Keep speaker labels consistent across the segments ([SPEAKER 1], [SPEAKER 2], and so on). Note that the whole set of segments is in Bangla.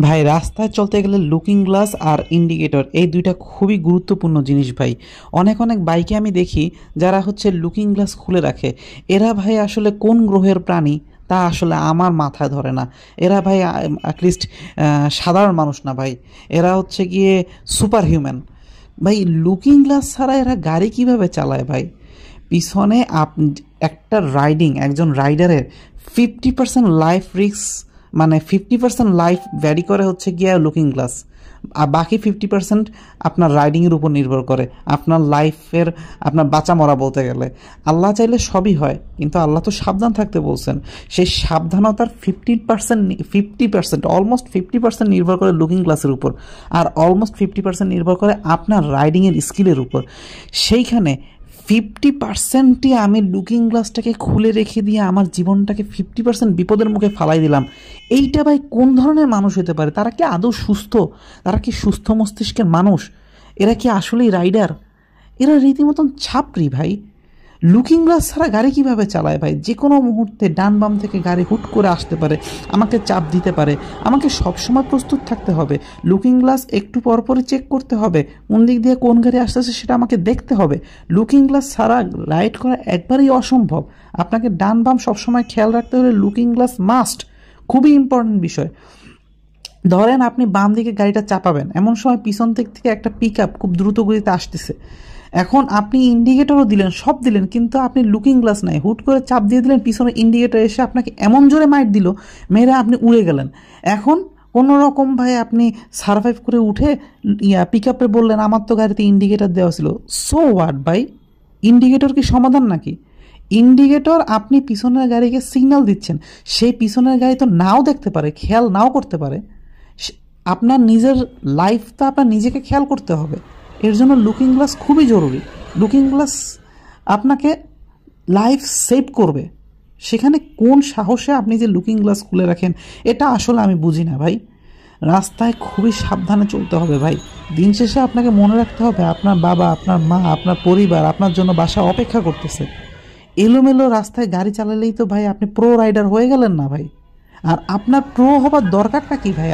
[SPEAKER 1] ভাই রাস্তায় চলতে গেলে লুকিং গ্লাস আর ইন্ডিকেটর এই দুইটা খুবই গুরুত্বপূর্ণ জিনিস ভাই। অনেক অনেক বাইকে আমি দেখি যারা হচ্ছে লুকিং গ্লাস খুলে রাখে। এরা ভাই আসলে কোন গ্রহের প্রাণী তা আসলে আমার মাথায় ধরে না। এরা ভাই অ্যাটলিস্ট সাধারণ মানুষ না ভাই, এরা হচ্ছে গিয়ে সুপার হিউম্যান। ভাই লুকিং গ্লাস ছাড়া এরা গাড়ি কিভাবে চালায় ভাই? পিছনে একটা একজন রাইডারের 50% লাইফ রিস্ক, মানে 50% লাইফ ভ্যারি করে হচ্ছে গিয়ে লুকিং গ্লাস, আর বাকি 50% আপনার রাইডিংয়ের উপর নির্ভর করে, আপনার লাইফের, আপনার বাঁচা মরা বলতে গেলে। আল্লাহ চাইলে সবই হয়, কিন্তু আল্লাহ তো সাবধান থাকতে বলছেন। সেই সাবধানতার 50% অলমোস্ট 50% নির্ভর করে লুকিং গ্লাসের উপর, আর অলমোস্ট 50% নির্ভর করে আপনার রাইডিংয়ের স্কিলের উপর। সেইখানে 50%ই আমি লুকিং গ্লাসটাকে খুলে রেখে দিয়ে আমার জীবনটাকে 50% বিপদের মুখে ফালাই দিলাম। এইটা ভাই কোন ধরনের মানুষ হতে পারে? তারা কি আদৌ সুস্থ? তারা কি সুস্থ মস্তিষ্কের মানুষ? এরা কি আসলেই রাইডার? এরা রীতিমতন ছাপরি ভাই। লুকিং গ্লাস ছাড়া গাড়ি কিভাবে চালায় ভাই? যে কোনো মুহূর্তে ডান বাম থেকে গাড়ি হুট করে আসতে পারে, আমাকে চাপ দিতে পারে। আমাকে সবসময় প্রস্তুত থাকতে হবে। লুকিং গ্লাস একটু পরপরই চেক করতে হবে, কোন দিক দিয়ে কোন গাড়ি আসতেছে সেটা আমাকে দেখতে হবে। লুকিং গ্লাস ছাড়া রাইড করা একবারেই অসম্ভব। আপনাকে ডান বাম সবসময় খেয়াল রাখতে হলে লুকিং গ্লাস মাস্ট, খুবই ইম্পর্টেন্ট বিষয়। ধরেন আপনি বাম দিকে গাড়িটা চাপাবেন, এমন সময় পিছন দিক থেকে একটা পিক আপ খুব দ্রুত গতিতে আসতেছে। এখন আপনি ইন্ডিকেটরও দিলেন, সব দিলেন, কিন্তু আপনি লুকিং গ্লাস নাই, হুট করে চাপ দিয়ে দিলেন, পিছনে ইন্ডিকেটর এসে আপনাকে এমন জোরে মাইট দিল, মেরে আপনি উড়ে গেলেন। এখন কোনো রকম ভাই আপনি সারভাইভ করে উঠে পিক আপে বললেন আমার তো গাড়িতে ইন্ডিকেটর দেওয়া ছিল। সো হোয়াট ভাই? ইন্ডিকেটর কি সমাধান নাকি? ইন্ডিকেটর আপনি পিছনের গাড়িকে সিগন্যাল দিচ্ছেন, সেই পিছনের গাড়ি তো নাও দেখতে পারে, খেয়াল নাও করতে পারে। আপনার নিজের লাইফটা আপনার নিজেকে খেয়াল করতে হবে। এর জন্য লুকিং গ্লাস খুবই জরুরি। লুকিং গ্লাস আপনাকে লাইফ সেভ করবে। সেখানে কোন সাহসে আপনি যে লুকিং গ্লাস খুলে রাখেন, এটা আসলে আমি বুঝি না ভাই। রাস্তায় খুবই সাবধানে চলতে হবে ভাই। দিন শেষে আপনাকে মনে রাখতে হবে আপনার বাবা, আপনার মা, আপনার পরিবার আপনার জন্য বাসায় অপেক্ষা করতেছে। এলোমেলো রাস্তায় গাড়ি চালালেই তো ভাই আপনি প্রো রাইডার হয়ে গেলেন না ভাই। আর আপনার প্রো হবার দরকারটা কি ভাই?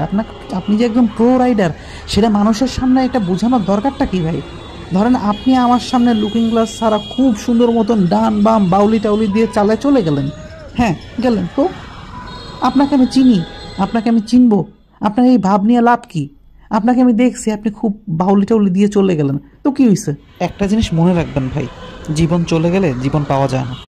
[SPEAKER 1] আপনি যে একজন প্রো রাইডার, সেটা মানুষের সামনে এটা বোঝানোর দরকারটা কি ভাই? ধরেন আপনি আমার সামনে লুকিং গ্লাস ছাড়া খুব সুন্দর মতন ডান বাম বাউলি টাউলি দিয়ে চালায় চলে গেলেন। হ্যাঁ গেলেন তো, আপনাকে আমি চিনি, আপনাকে আমি চিনবো, আপনার এই ভাব নিয়ে লাভ কি? আপনাকে আমি দেখছি আপনি খুব বাউলি টাউলি দিয়ে চলে গেলেন, তো কি হয়েছে? একটা জিনিস মনে রাখবেন ভাই, জীবন চলে গেলে জীবন পাওয়া যায় না।